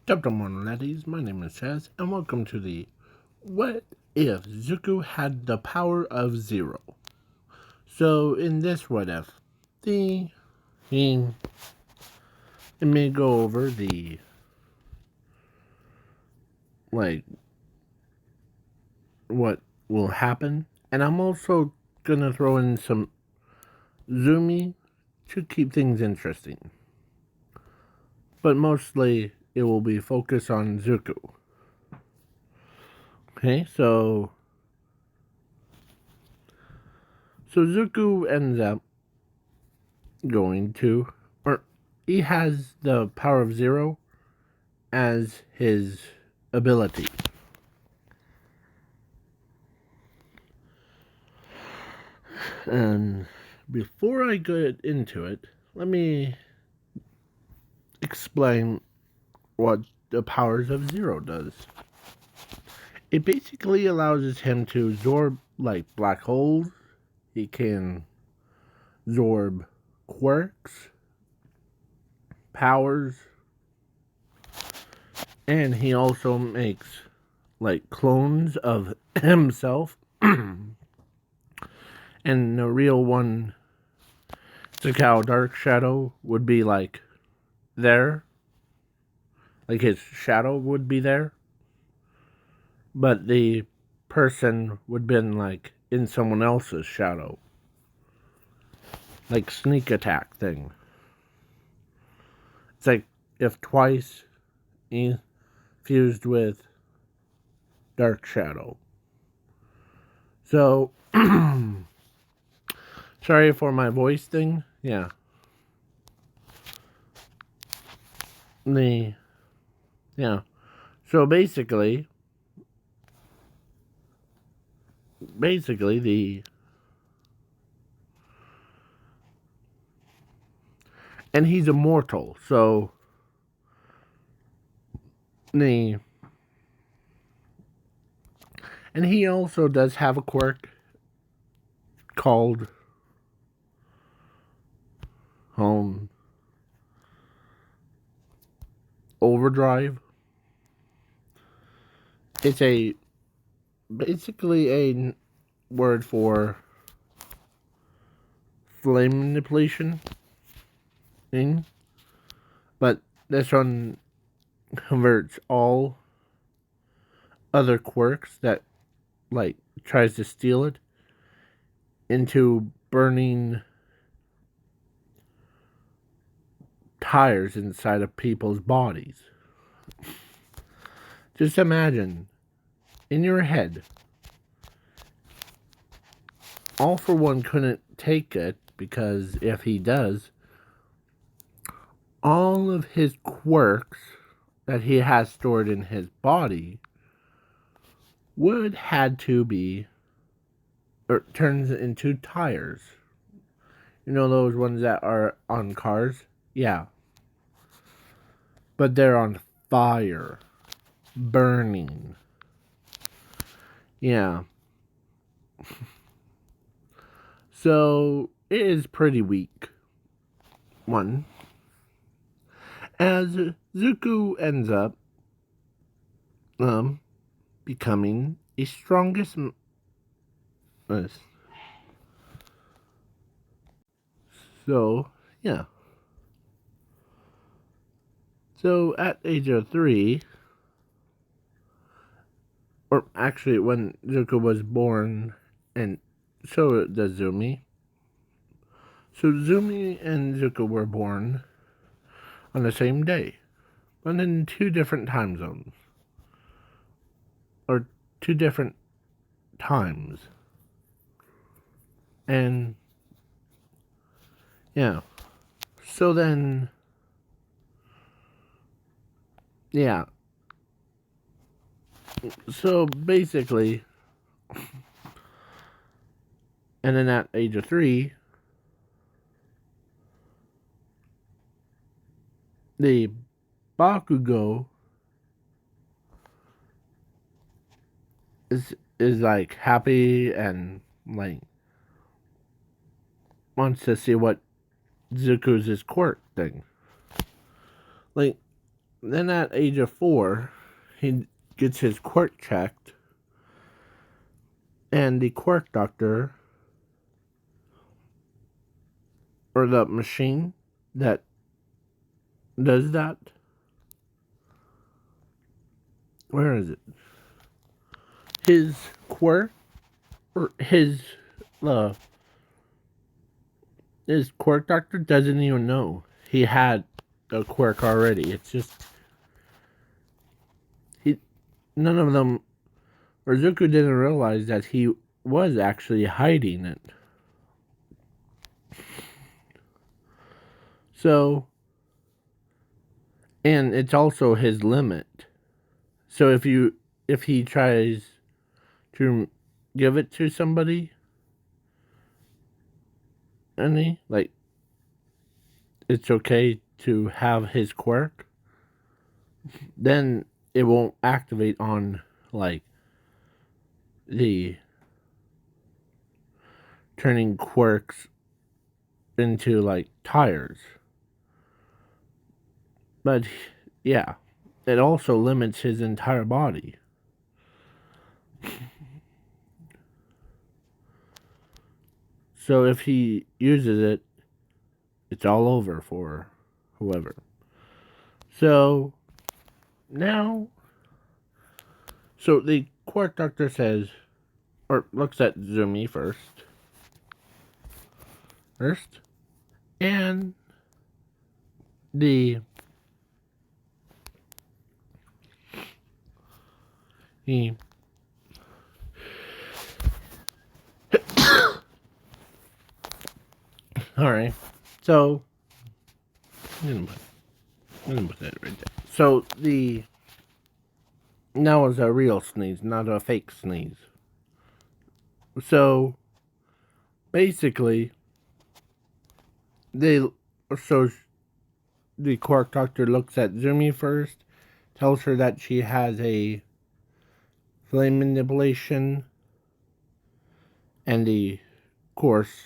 Chapter 1, laddies. My name is Chaz, and welcome to the What If Zuko Had the Power of Zero? So, in this What If, it may go over what will happen, and I'm also gonna throw in some zoomy to keep things interesting. But mostly, it will be focused on Zuko. Okay, so Zuko ends up going to, or he has the power of zero as his ability. And before I get into it, let me explain what the powers of zero does. It basically allows him to absorb like black holes. He can absorb quirks, powers, and he also makes like clones of himself. And the real one, Zakao Dark Shadow, would be like there. Like his shadow would be there. But the person would been like in someone else's shadow. Like sneak attack thing. It's like if twice fused with Dark Shadow. So sorry for my voice thing. Yeah. So basically and he's immortal, so and he also does have a quirk called overdrive. It's basically a word for flame manipulation thing, but this one converts all other quirks that like tries to steal it into burning tires inside of people's bodies. Just imagine in your head, All for One couldn't take it because if he does, all of his quirks that he has stored in his body would had to be, or turns into tires. You know those ones that are on cars? Yeah. But they're on fire. Burning. Yeah. So, it is pretty weak. One. As Zuko ends up becoming a strongest so yeah. So at age of 3, or actually when Zuko was born, and so does Zumi. So Zumi and Zuko were born on the same day, but in 2 different time zones. Or 2 different times. And yeah. So then yeah. So basically, and then at age of 3, the Bakugo is like happy and like wants to see what Zuko's quirk thing. Like Then at age of 4, he gets his quirk checked, and the quirk doctor, or the machine that does that, where is it? His quirk, or uh, his quirk doctor doesn't even know he had a quirk already. It's just none of them, or Zuko didn't realize that he was actually hiding it. So, and it's also his limit. So if he tries to give it to somebody, like, it's okay to have his quirk, then it won't activate on, like, the turning quirks into, like, tires. But yeah, it also limits his entire body. So if he uses it, it's all over for whoever. So now, so the quirk doctor says, or looks at Zumi first, and he all right. So I'm gonna put that right there. So now is a real sneeze, not a fake sneeze. So basically, so the quirk doctor looks at Zumi first, tells her that she has a flame manipulation, and of course,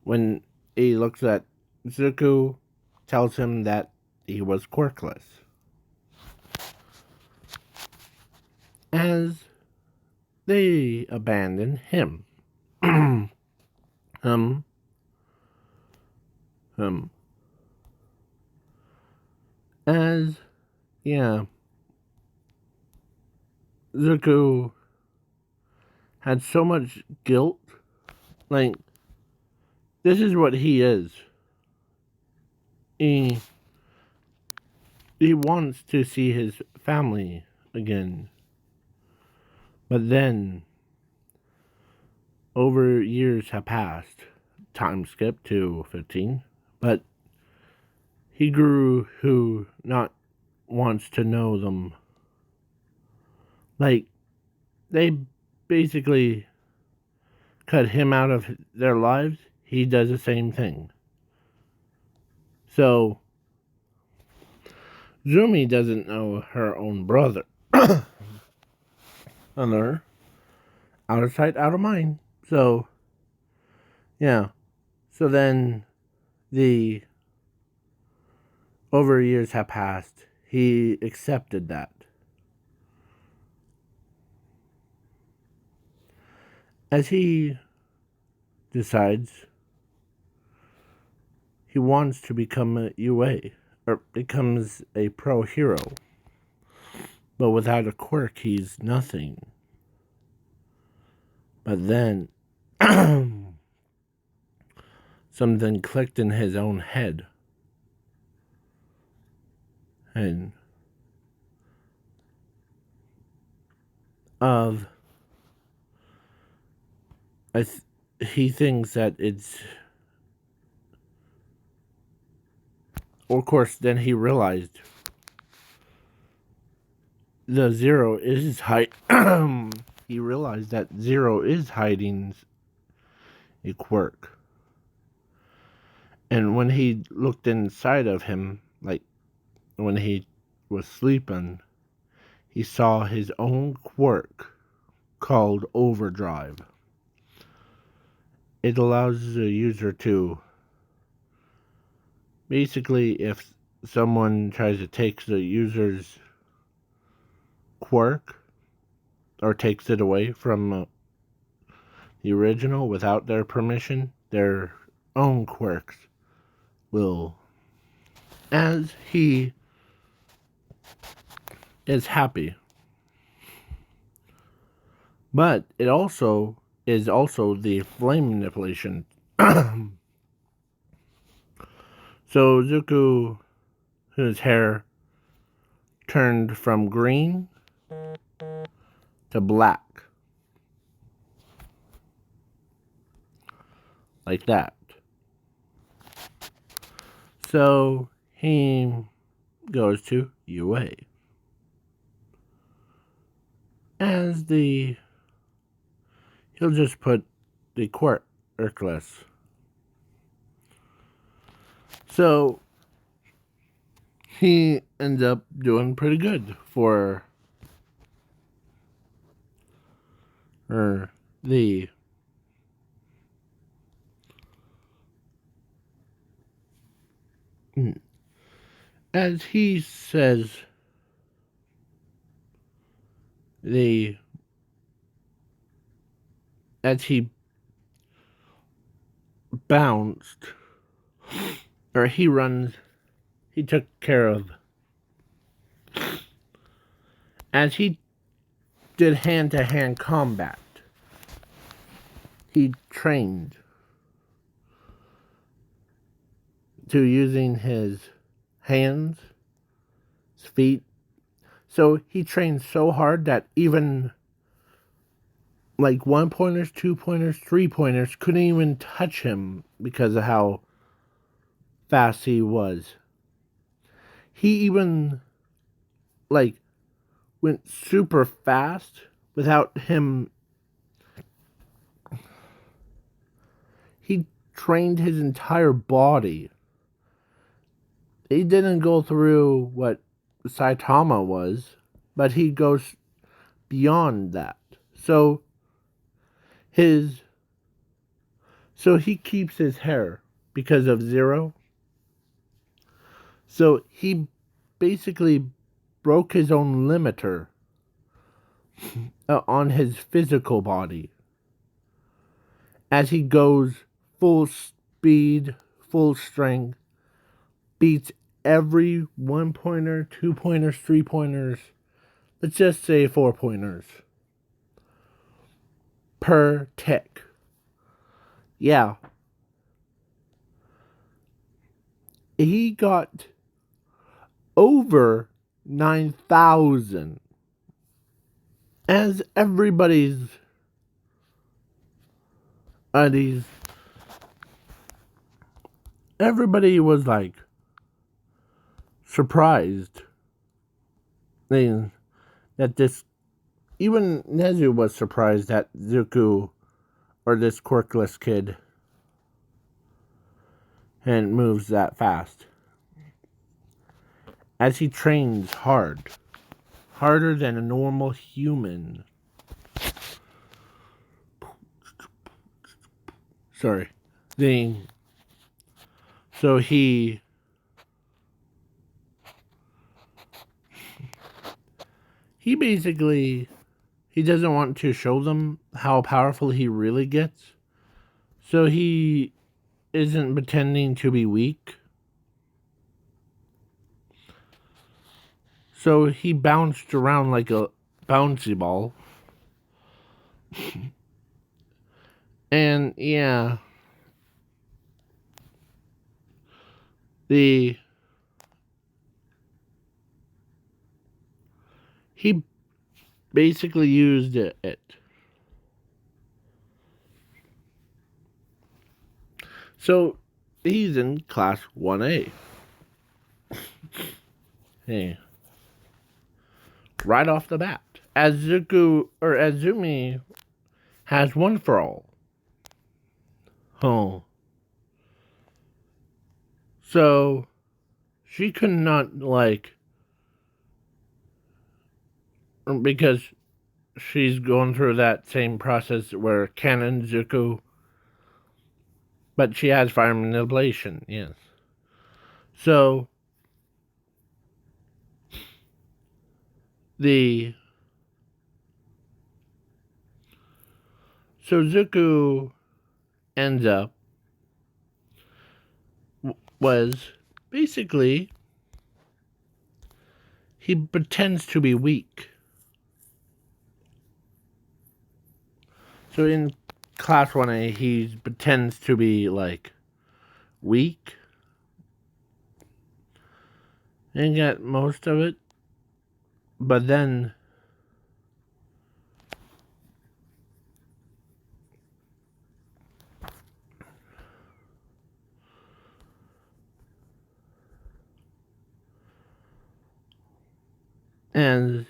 when he looks at Zuko, tells him that he was quirkless. As they abandon him. um, as, yeah, Zuko had so much guilt. Like, this is what he is. He wants to see his family again. But then, over years have passed. Time skip to 15. But he grew who not wants to know them. Like, they basically cut him out of their lives. He does the same thing. So, Zumi doesn't know her own brother. Another, out of sight, out of mind. So, yeah. So then, the over years have passed. He accepted that. As he decides he wants to become a UA, or becomes a pro hero. But without a quirk, he's nothing. But then, something clicked in his own head. And he thinks that it's, of course, then he realized the Zero is he realized that Zero is hiding a quirk. And when he looked inside of him, like when he was sleeping, he saw his own quirk called Overdrive. It allows the user to basically, if someone tries to take the user's quirk or takes it away from the original without their permission, their own quirks will, as he is happy. But it also is also the flame manipulation. So Zuko, whose hair turned from green to black. Like that. So he goes to UA. As the... he'll just put the quirkless. So he ends up doing pretty good for the as he says as he bounced or he took care of as he did hand-to-hand combat. He trained to using his hands, his feet. So he trained so hard that even like 1-pointers, 2-pointers, 3-pointers couldn't even touch him because of how fast he was. He even like went super fast without him. He trained his entire body. He didn't go through what Saitama was, but he goes beyond that. So he keeps his hair because of Zero. So he basically broke his own limiter on his physical body as he goes full speed, full strength, beats every 1-pointer, 2-pointers, 3-pointers, let's just say 4-pointers per tick. Yeah. He got over 9,000. As everybody was like surprised that this, even Nezu was surprised that Zuko, or this quirkless kid, and moves that fast. As he trains harder than a normal human. Sorry. So he basically, he doesn't want to show them how powerful he really gets. So he isn't pretending to be weak. So he bounced around like a bouncy ball. And yeah, he basically used it. So he's in class 1A. Hey. Right off the bat. As Azumi has one for all. Oh. So she could not because she's going through that same process where Canon Zuko, but she has fire manipulation, yes. So the so Zuko ends up was basically he pretends to be weak. So in class 1A, he pretends to be like weak and get most of it, but then and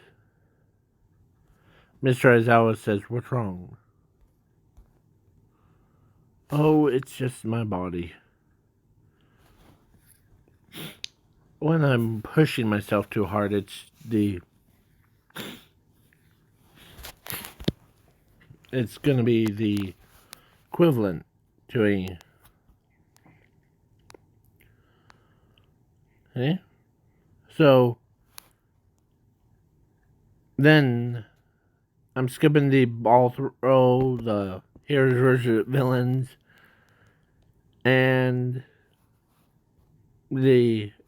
Mr. Aizawa says, "What's wrong?" "Oh, it's just my body. When I'm pushing myself too hard, it's gonna be the equivalent to a eh? So then I'm skipping the ball throw, the heroes versus villains, and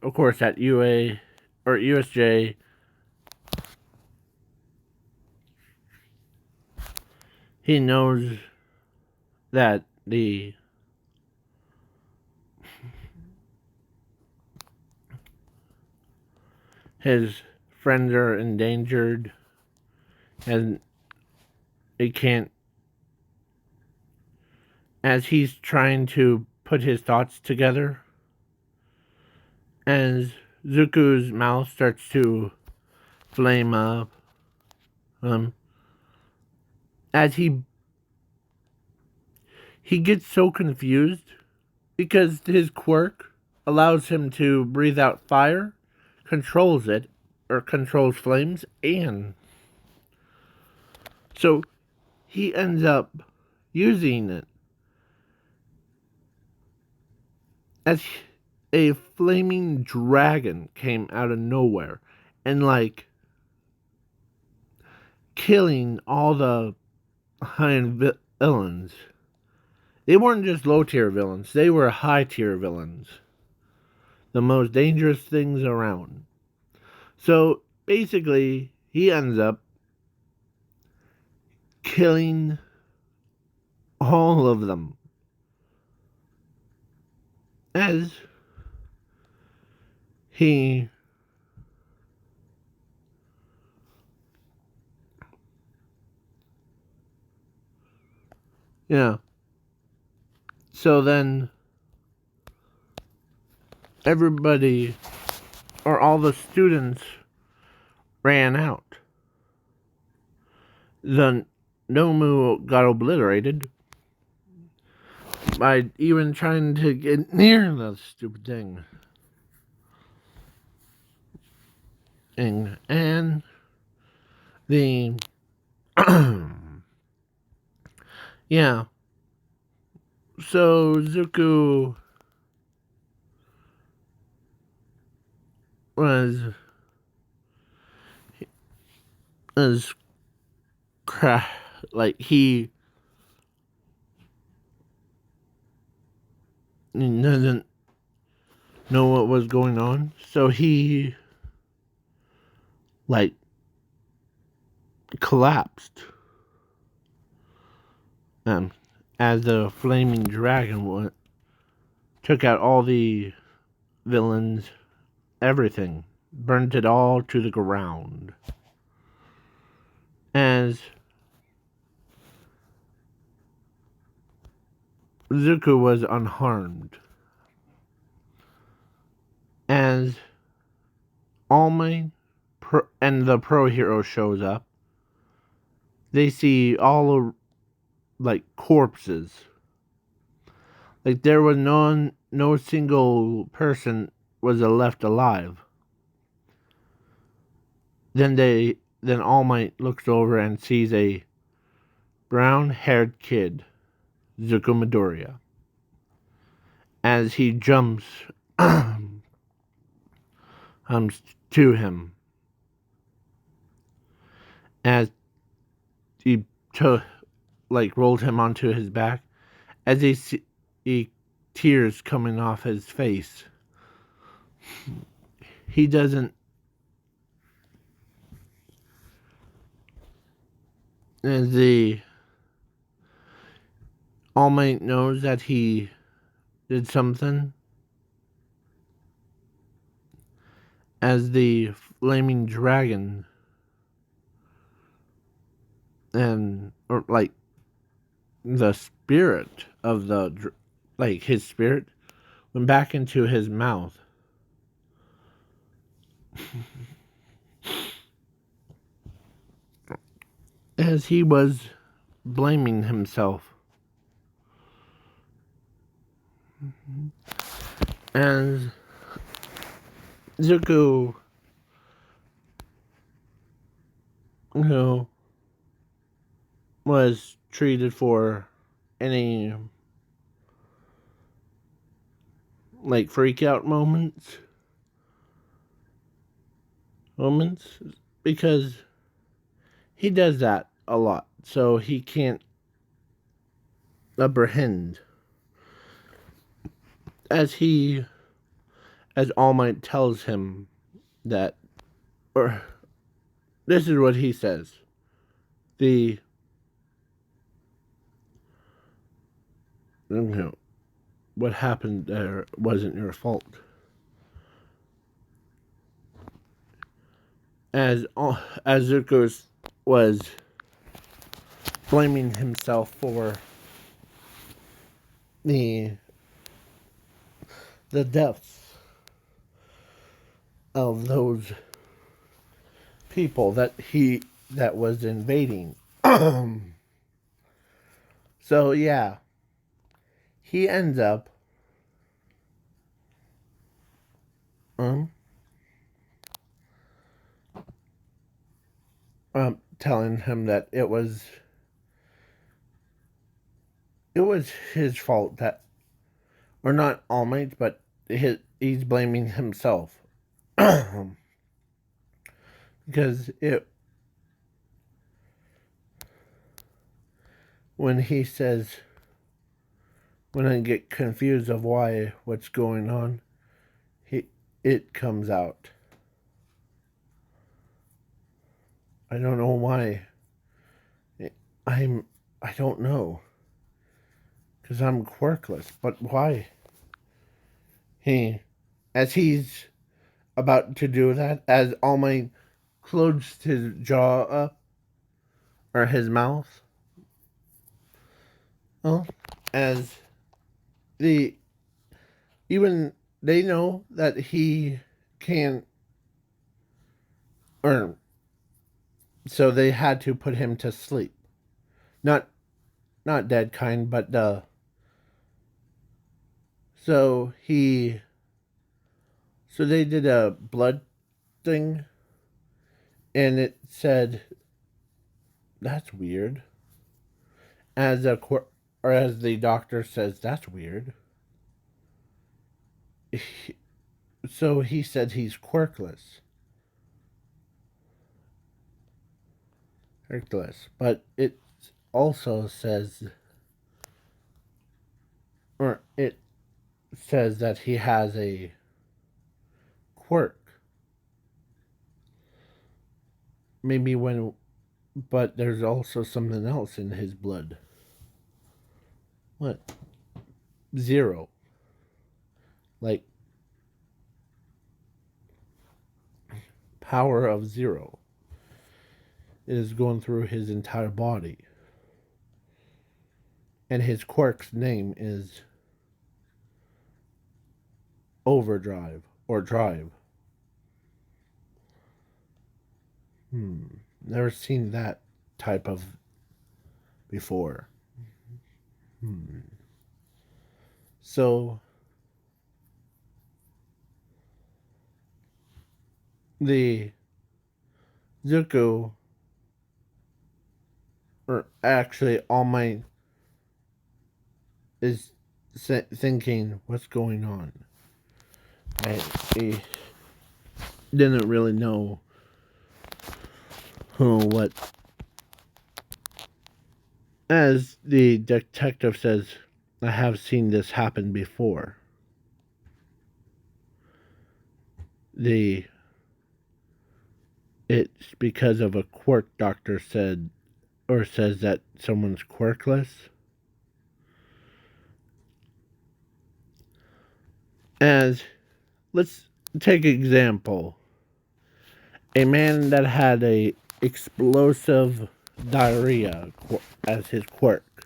of course at UA or USJ, he knows that his friends are endangered, and he can't. As he's trying to put his thoughts together, as Zuko's mouth starts to flame up, as he gets so confused because his quirk allows him to breathe out fire, controls it, or controls flames, and so he ends up using it as a flaming dragon came out of nowhere and like killing all the high villains. They weren't just low tier villains, they were high tier villains. The most dangerous things around. So basically, he ends up killing all of them. As he yeah. So then everybody or all the students ran out. The Nomu got obliterated by even trying to get near the stupid thing. And the yeah. So Zuko was like he doesn't know what was going on, so he like collapsed as the flaming dragon took out all the villains, everything, burnt it all to the ground. As Zuko was unharmed. As All Might and the pro hero shows up, they see all of like corpses. Like there was no single person was left alive. Then All Might looks over and sees a brown-haired kid, Zuko Midoriya, as he jumps to him. as he took, like, rolled him onto his back, as he tears coming off his face. He doesn't. As the All Might knows that he did something, as the flaming dragon and or like the spirit of the like his spirit went back into his mouth. As he was blaming himself. As Zuko, who was treated for any like freak out moments because he does that a lot, so he can't apprehend. As All Might tells him that, or this is what he says: the what happened there wasn't your fault. As Zuko was blaming himself for the deaths of those people that was invading. So yeah, he ends up telling him that it was his fault, that, or not All Might, but he's blaming himself because when he says, when I get confused of what's going on, it comes out. I don't know why. I don't know. Because I'm quirkless. But why? As he's about to do that, as All Might closed his jaw up, or his mouth, well, as even they know that he can't, or so they had to put him to sleep. Not dead kind, but so they did a blood thing, and it said, that's weird. As the doctor says, that's weird. So he said he's quirkless. But it also says, or it says that he has a quirk. Maybe but there's also something else in his blood. What? 0. Like, power of 0 is going through his entire body. And his quirk's name is Overdrive or Drive. Never seen that type of before. So the Zuko, or actually All Might, is thinking, what's going on? He didn't really know what? As the detective says, I have seen this happen before. It's because of a quirk doctor said, or says that someone's quirkless. As, let's take an example. A man that had a explosive diarrhea as his quirk.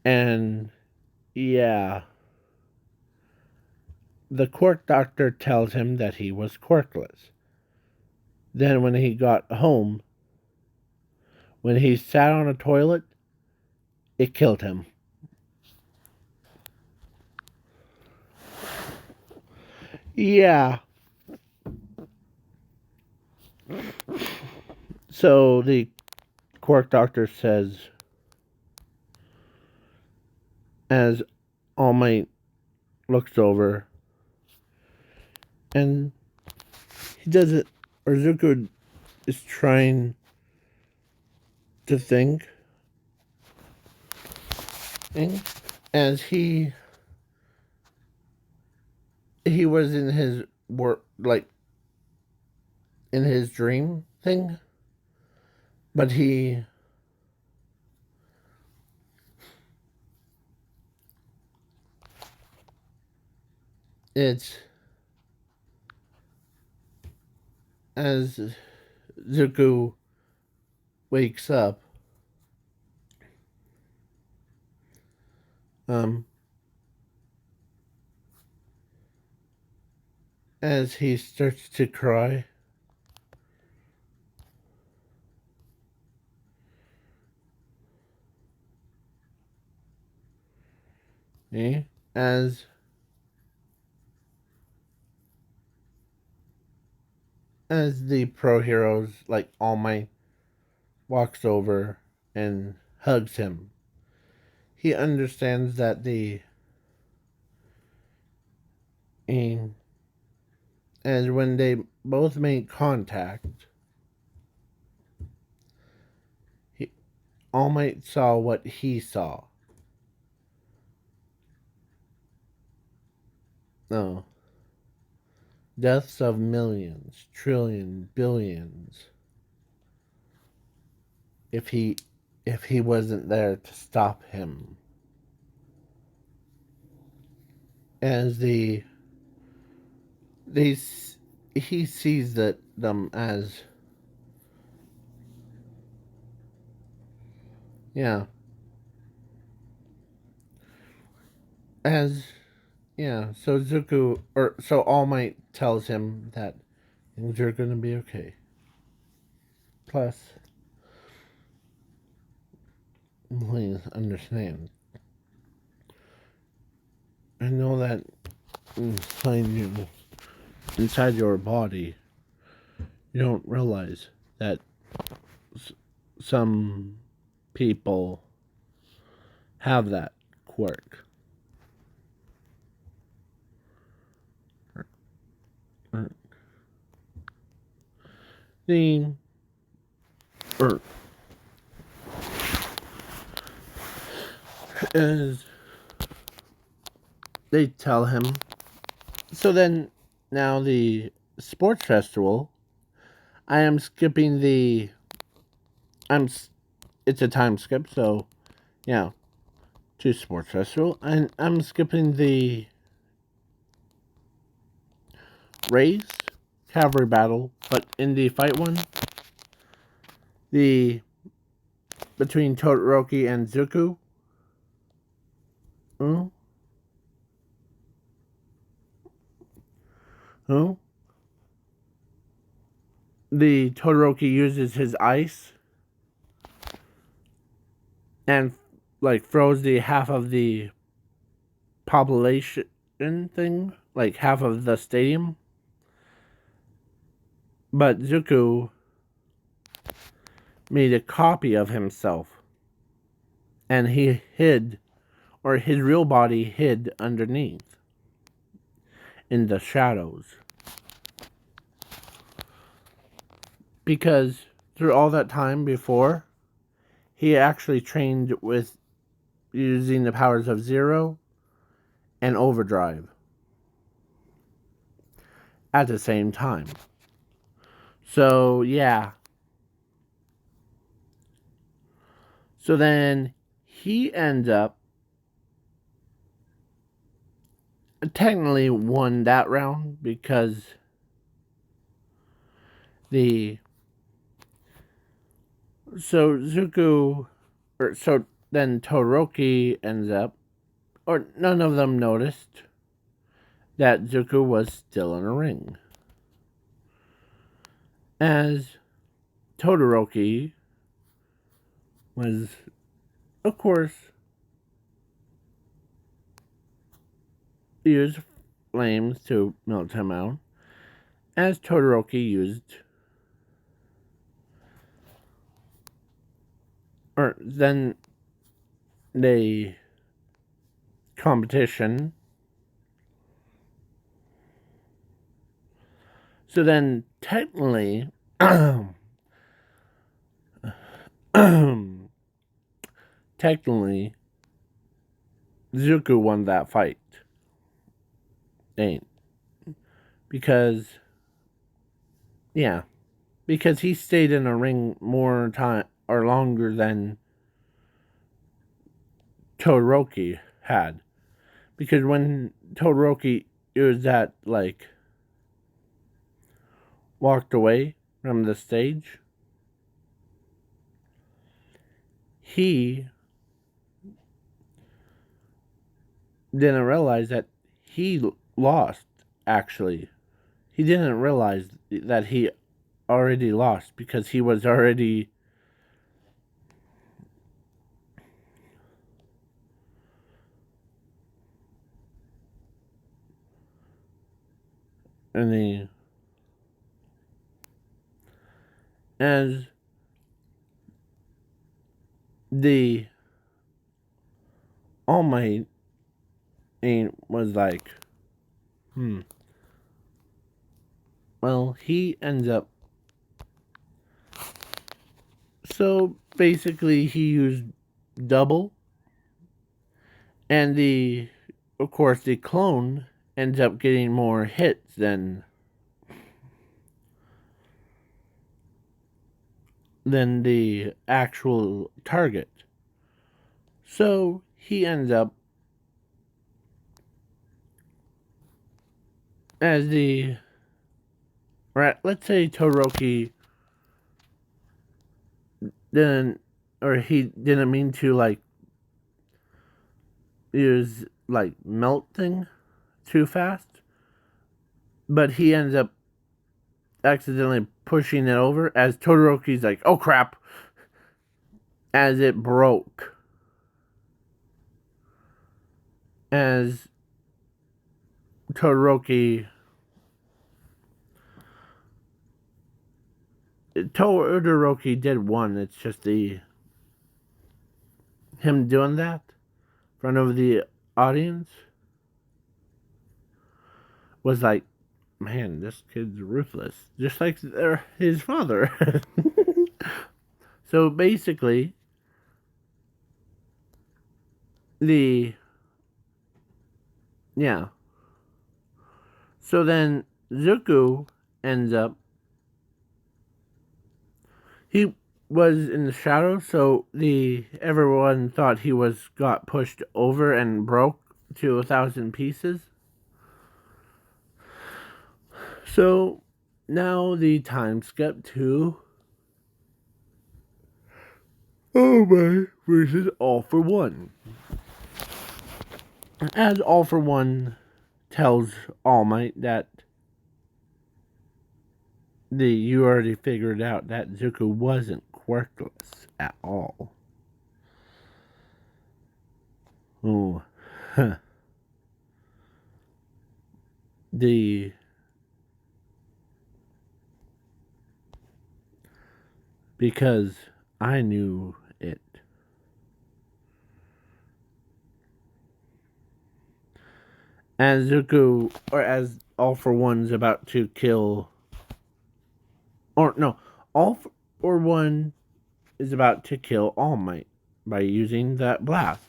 And yeah, the quirk doctor tells him that he was quirkless. Then when he got home, when he sat on a toilet, it killed him. Yeah. So the quirk doctor says, as All Might looks over, and he doesn't, or Zuko is trying to think, as he was in his work, like in his dream thing, but it's as Zuko wakes up, as he starts to cry. Eh? As the pro heroes, like All Might, walks over and hugs him. He understands that and as when they both make contact, All Might saw what he saw. No. Deaths of millions, trillions, billions. If he wasn't there to stop him. As he sees them as, yeah, as, yeah. So All Might tells him that things are gonna be okay. Plus, please understand, I know that inside your body, you don't realize that some people have that quirk. The or as they tell him. So then, now the sports festival. I am skipping the. I'm. It's a time skip, so yeah, to sports festival, and I'm skipping the race cavalry battle, but in the fight one, the between Todoroki and Zuko. Oh, oh. The Todoroki uses his ice and like froze the half of the population thing, like half of the stadium. But Zuko made a copy of himself, and he hid, or his real body hid underneath in the shadows. Because through all that time before, he actually trained with using the powers of Zero and Overdrive at the same time. So, yeah. So then he ends up technically won that round because then Todoroki ends up, or none of them noticed that Zuko was still in a ring. As Todoroki was, of course, used flames to melt him out, as Todoroki used, or then the competition. So then, technically, technically, Zuko won that fight. Ain't. Because, yeah. Because he stayed in a ring more time, or longer than Todoroki had. Because when Todoroki, it was that, like, walked away from the stage, he didn't realize that he lost, actually. He didn't realize that he already lost because he was already in the as the All Might was like, well, he ends up. So basically, he used double, and of course, the clone ends up getting more hits than the actual target. So he ends up as let's say Todoroki he didn't mean to, like, use, like, melting too fast, but he ends up accidentally pushing it over as Todoroki's like, oh crap, as it broke. As Todoroki did one, it's just him doing that in front of the audience was like, man, this kid's ruthless, just like his father. So basically, so then Zuko ends up, he was in the shadow, so everyone thought he got pushed over and broke to 1,000 pieces. So now the time skip to Oh My versus All for One. As All for One tells All Might that you already figured out that Zuko wasn't quirkless at all. Oh, huh. Because I knew it. As Zuko, or as All for One's about to kill, or no, or one is about to kill All Might by using that blast.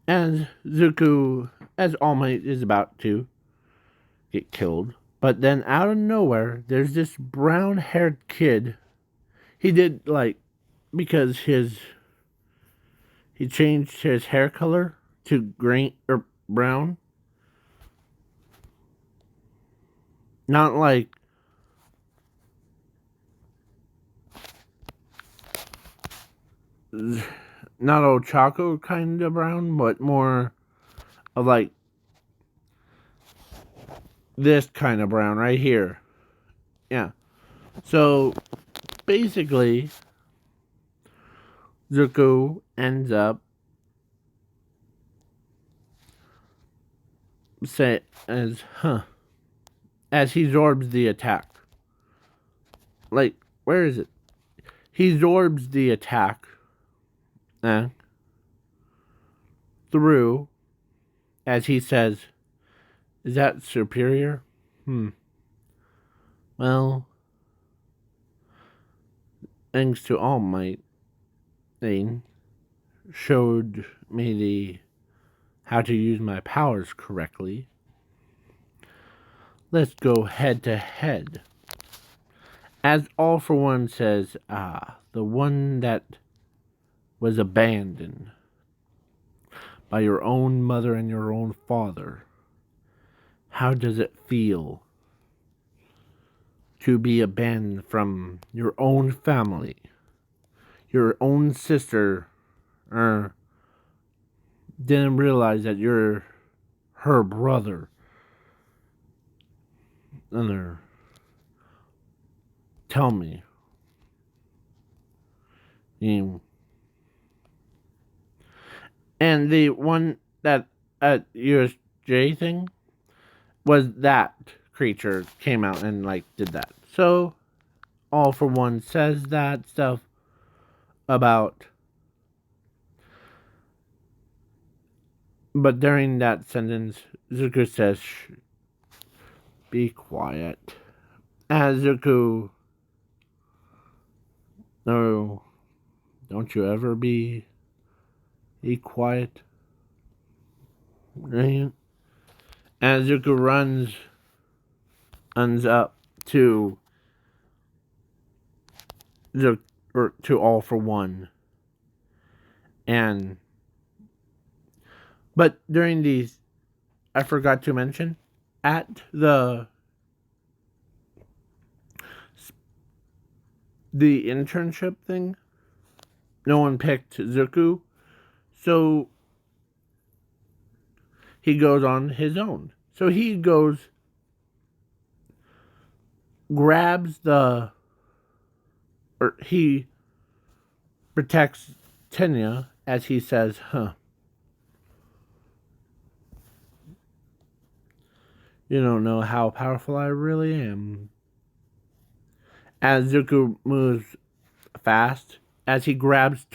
As Zuko, as All Might is about to get killed, but then out of nowhere, there's this brown-haired kid. He did because he changed his hair color to green or brown. Not like not old Choco kind of brown, but more of like this kind of brown right here. Yeah. So basically, Zuko ends up as he absorbs the attack. Like, where is it? He absorbs the attack through, as he says, is that superior? Well, thanks to All Might, they showed me how to use my powers correctly. Let's go head to head. As All for One says, the one that was abandoned by your own mother and your own father. How does it feel to be abandoned from your own family? Your own sister didn't realize that you're her brother. Tell me. And the one that at USJ thing was that creature came out and did that. So All for One says that stuff about, but during that sentence, Zuko says, "Shh, be quiet." As Zuko, no, don't you ever be quiet. Right? As Zuko runs up to to All for One, but during these, I forgot to mention at the internship thing, no one picked Zuko, so he goes on his own. So he grabs he protects Tenya as he says, you don't know how powerful I really am. As Zuko moves fast, as he grabs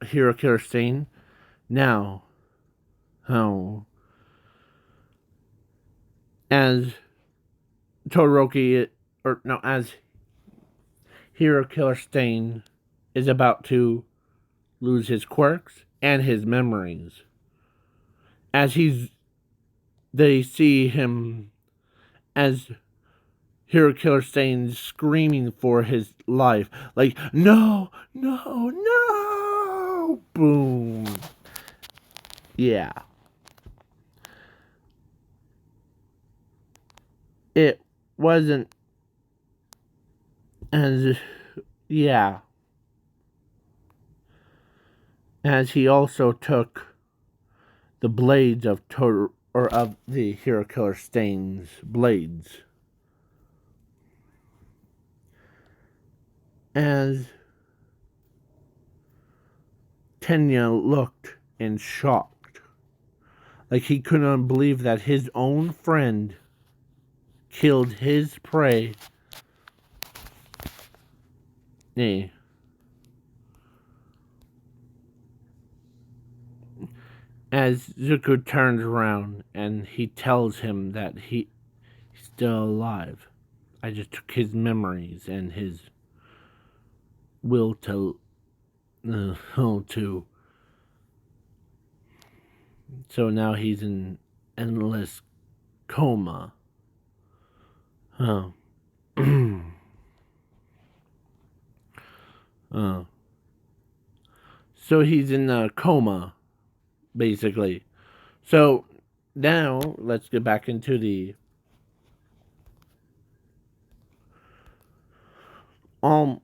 Hero Killer Stain, now, as Todoroki, as Hero Killer Stain is about to lose his quirks and his memories. As they see him as Hero Killer Stain screaming for his life. Like, no, no, no! Boom. Yeah. It wasn't as, yeah. As he also took the blades of of the Hero Killer Stain's blades. As Tenya looked in shocked, like he couldn't believe that his own friend killed his prey. As Zuko turns around and he tells him that he's still alive. I just took his memories and his will to to. So now he's in endless coma. Huh. uh. So he's in a coma, basically. So now let's get back into the All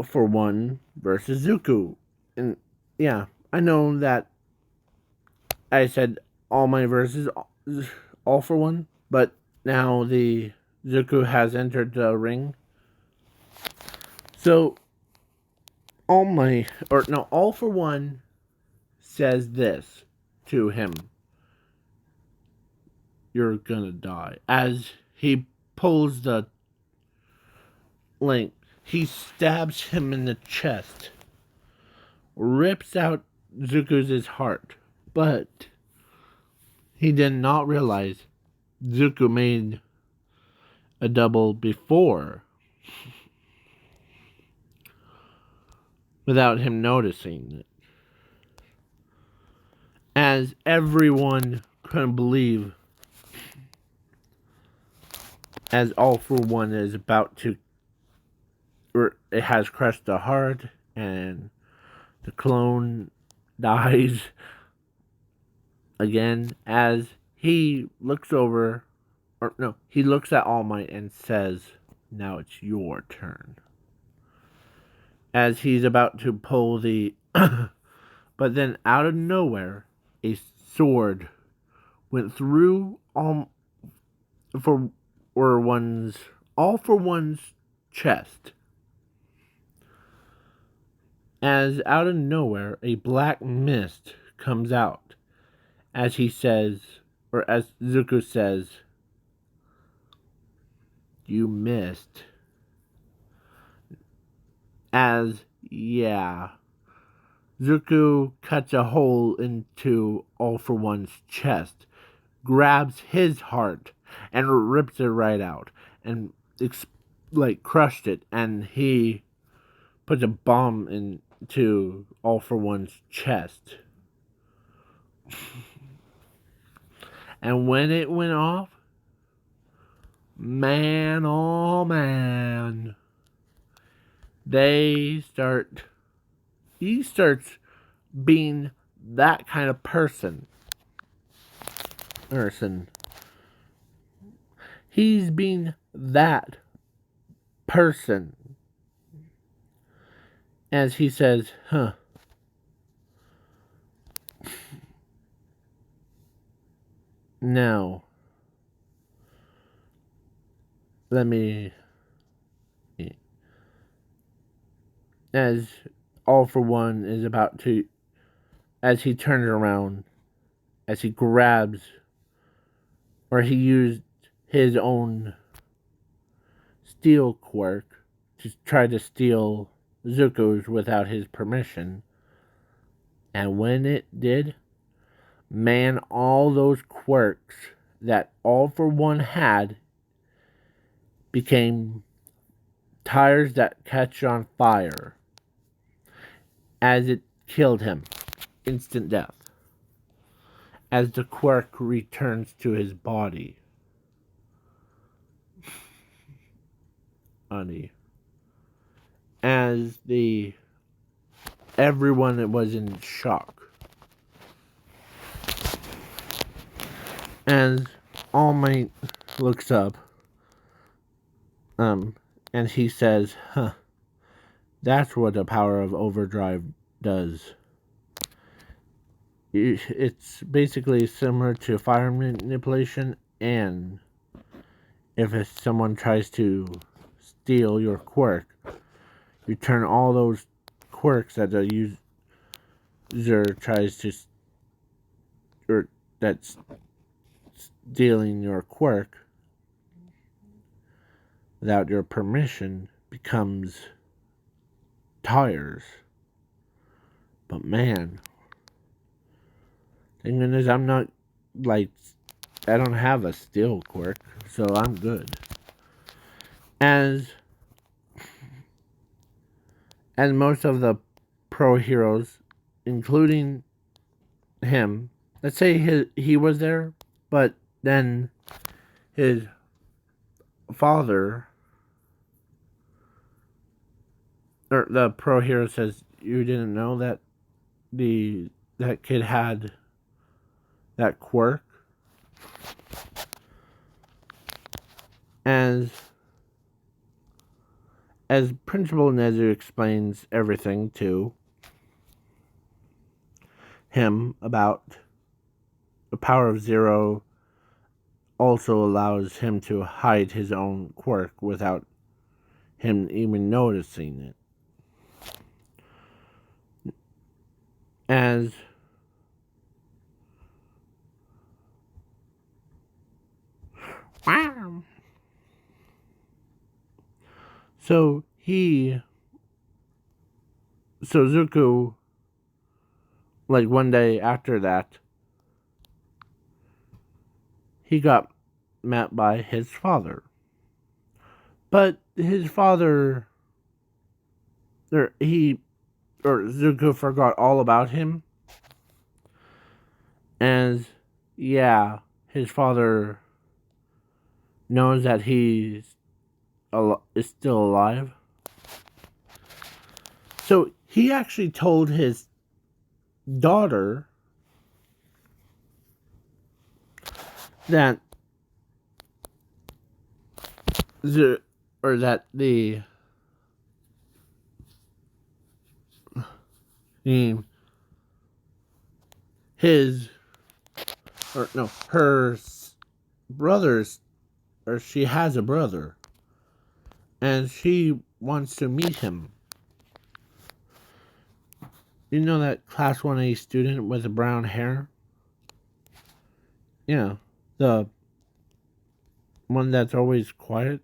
for One versus Zuko. And yeah, I know that I said all my verses All for One, but now the Zuko has entered the ring. So All for One says this to him: "You're gonna die." As he pulls the link, he stabs him in the chest, rips out Zuko's heart, but he did not realize Zuko made a double before without him noticing it. As everyone couldn't believe, as All for One is about to, or it has crushed the heart, and the clone dies again. As he looks over, or no, he looks at All Might and says, "Now it's your turn." As he's about to pull the, but then out of nowhere, a sword went through All for One's chest. As out of nowhere, a black mist comes out. As he says, or as Zuko says, "You missed." As, yeah, Zuko cuts a hole into All for One's chest, grabs his heart, and rips it right out, and crushed it, and he puts a bomb into All for One's chest. And when it went off, man, oh man, he starts being that kind of person. He's being that person. As he says, now, let me. As All for One is about to, as he turns around, as he grabs, or he used his own steal quirk to try to steal Zuko's without his permission. And when it did, man, all those quirks that All for One had became tires that catch on fire. As it killed him, instant death. As the quirk returns to his body. Honey. As everyone was in shock. As All Might looks up, and he says, "That's what the power of overdrive does. It's basically similar to fire manipulation, and if someone tries to steal your quirk, you turn all those quirks that the user tries to, or that's stealing your quirk without your permission, becomes tires." But man, thank goodness I'm not, I don't have a steal quirk, so I'm good. As most of the pro heroes, including him, let's say he was there, but then his father, or the pro hero, says, "You didn't know that that kid had that quirk." As Principal Nezu explains everything to him about the power of zero, also allows him to hide his own quirk without him even noticing it. As wow. So Zuko, like one day after that, he got met by his father. But his father, Zuko forgot all about him. As, yeah, his father knows that he is still alive. So he actually told his daughter that the his or no her brothers, or she has a brother, and she wants to meet him. You know that class 1A student with the brown hair? Yeah, the one that's always quiet.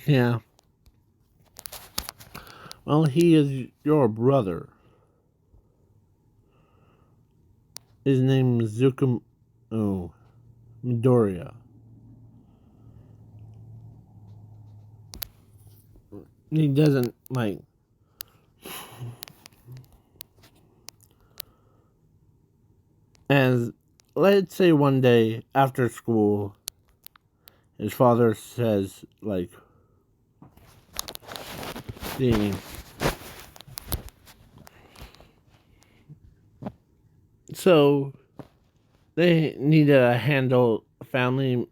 Yeah. Well, he is your brother. His name is Midoriya. He doesn't like. As let's say one day after school, his father says, like, the so they need to handle family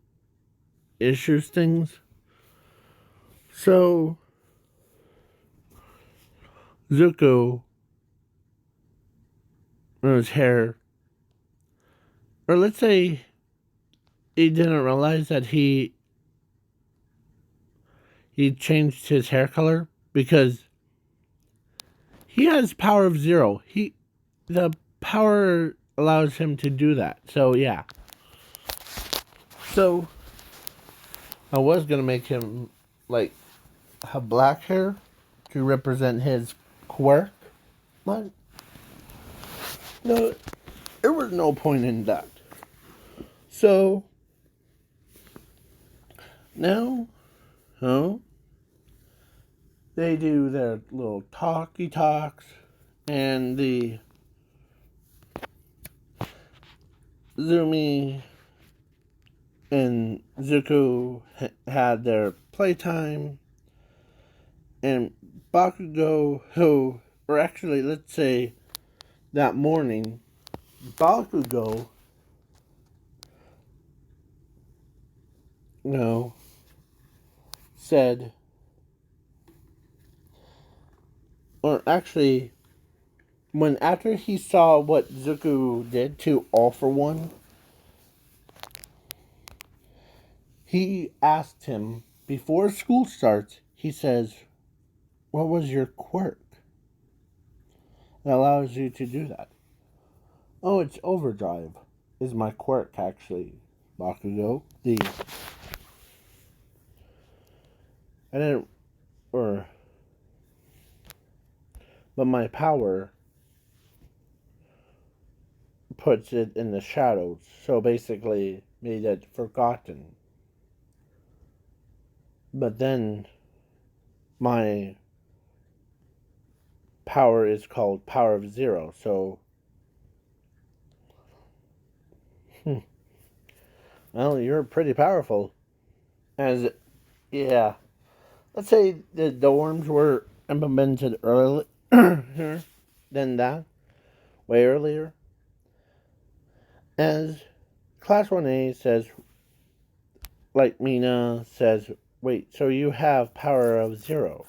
issues things. So Zuko, his hair, or let's say he didn't realize that he changed his hair color because he has power of zero. The power allows him to do that. So yeah. So I was gonna make him like have black hair to represent his quirk, but no, there was no point in that. So now, they do their little talky talks, and the Zumi and Zuko had their playtime, and Bakugo, or actually, let's say that morning, Bakugo, said, or actually, after he saw what Zuko did to All for One, he asked him, before school starts, he says, "What was your quirk that allows you to do that?" "Oh, it's overdrive, is my quirk, actually, Bakugo. I didn't, or, but my power puts it in the shadows. So basically, made it forgotten. But then my power is called Power of Zero, so well, you're pretty powerful. As yeah, let's say the dorms were implemented earlier than that, way earlier. As Class 1A says, like Mina says, wait, so you have power of zero.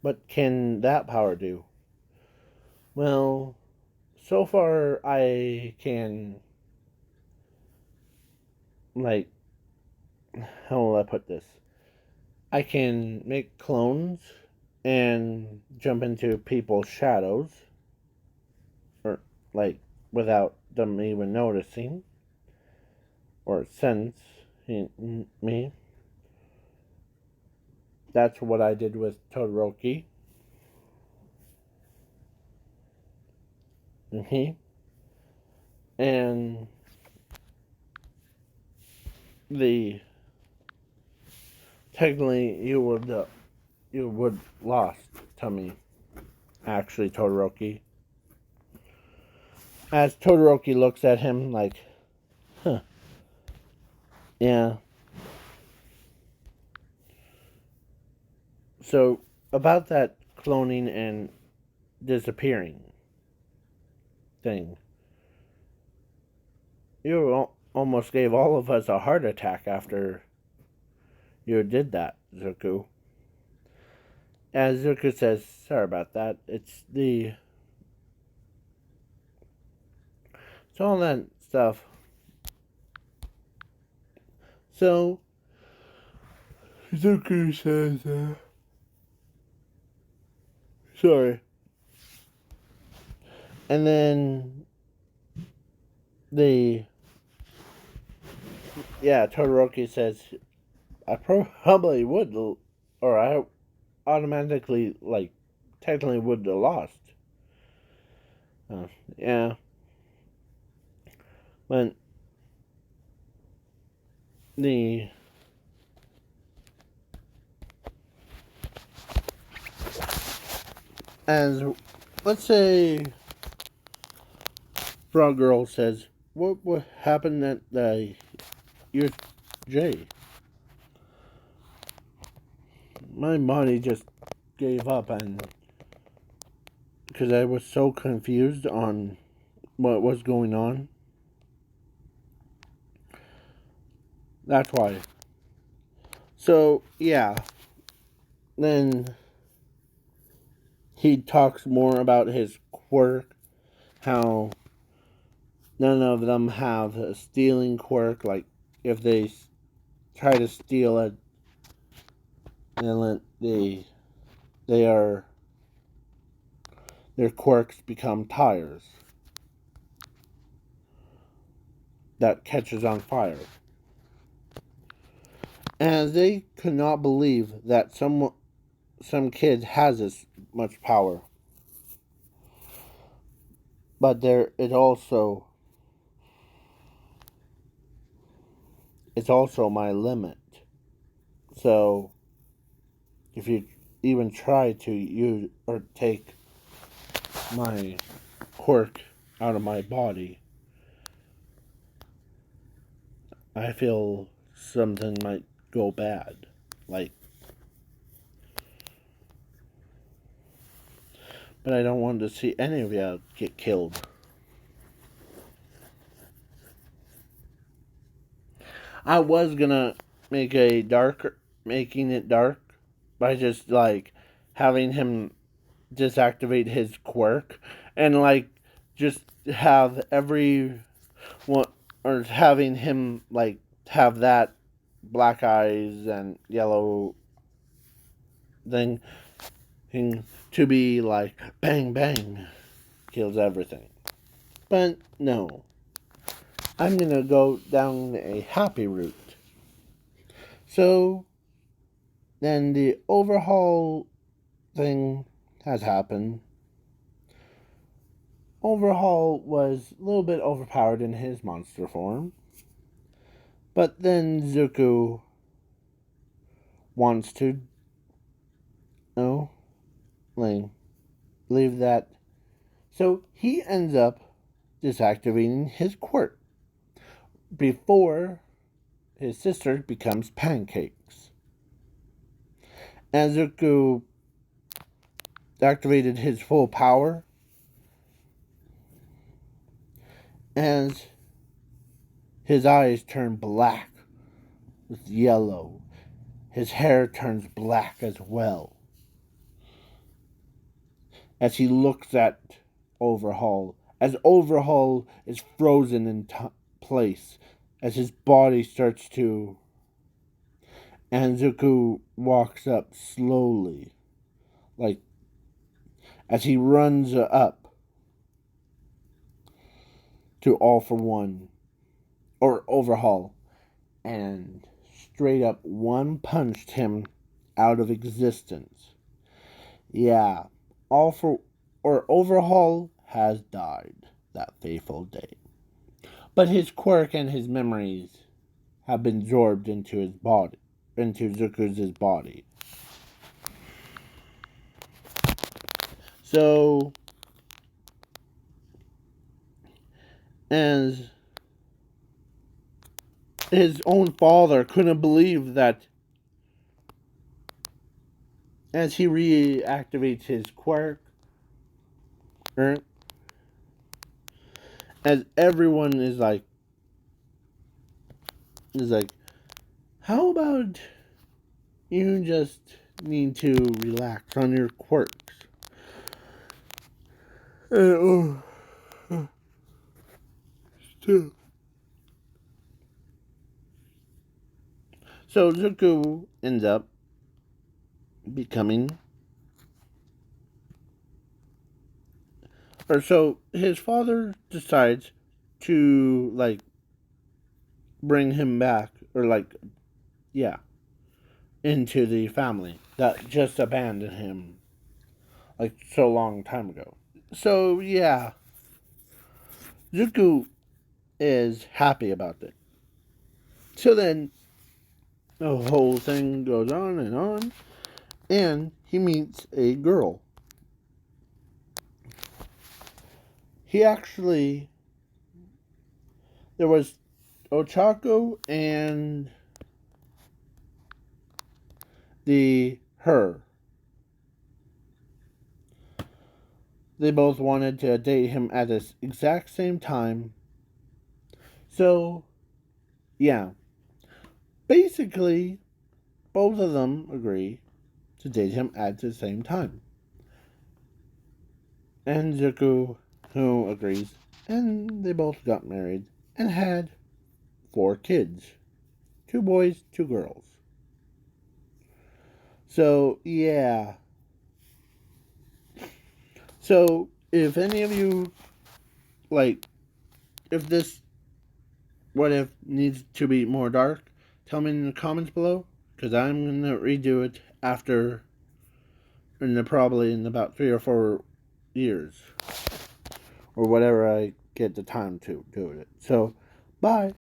What can that power do? Well, so far I can, like, how will I put this? I can make clones and jump into people's shadows, or, like, without them even noticing or sensing me. That's what I did with Todoroki. And the technically you would lost to me, actually, Todoroki. As Todoroki looks at him like, huh, yeah. So about that cloning and disappearing thing, you almost gave all of us a heart attack after you did that, Zuko. As Zuko says, sorry about that. It's all that stuff. So Zuko says, sorry. And then the Todoroki says, I probably would, or I automatically, like, technically would have lost. Uh, yeah. But the as let's say Frog Girl says, what happened at your J? My body just gave up, and because I was so confused on what was going on. That's why. So yeah, then he talks more about his quirk, how none of them have a stealing quirk. Like if they try to steal it, then they are their quirks become tires that catches on fire. And they could not believe that some kid has this much power. But it's also my limit. So if you even try to use or take my quirk out of my body, I feel something might go bad. Like, but I don't want to see any of you get killed. I was gonna making it dark by just like having him deactivate his quirk and like just have every one or having him like have that black eyes and yellow thing to be like bang bang kills everything. But no, I'm gonna go down a happy route. So then the overhaul thing has happened. Overhaul was a little bit overpowered in his monster form. But then Zuko wants to leave that. So he ends up disactivating his quirk before his sister becomes pancakes. And Zuko activated his full power, and his eyes turn black with yellow. His hair turns black as well as he looks at Overhaul, as Overhaul is frozen in place, as his body starts to. And Zuko walks up slowly, like as he runs up to All for One, or Overhaul, and straight up one punched him out of existence. Yeah, Overhaul has died that fateful day. But his quirk and his memories have been absorbed into his body, into Zuko's body. So, as his own father couldn't believe that as he reactivates his quirk, as everyone is like, how about you just need to relax on your quirks? So Zuko ends up becoming, or so his father decides to bring him back, or into the family that just abandoned him so long time ago. So yeah, Zuko is happy about it. So then the whole thing goes on, and he meets a girl. There was Ochako and her. They both wanted to date him at the exact same time. So, yeah. Basically, both of them agree to date him at the same time. And Zuko, who agrees, and they both got married and had 4 kids. 2 boys, 2 girls. So, yeah. So, if any of you, if this what if needs to be more dark, tell me in the comments below, because I'm going to redo it after, probably in about 3 or 4 years, or whatever I get the time to do it. So, bye.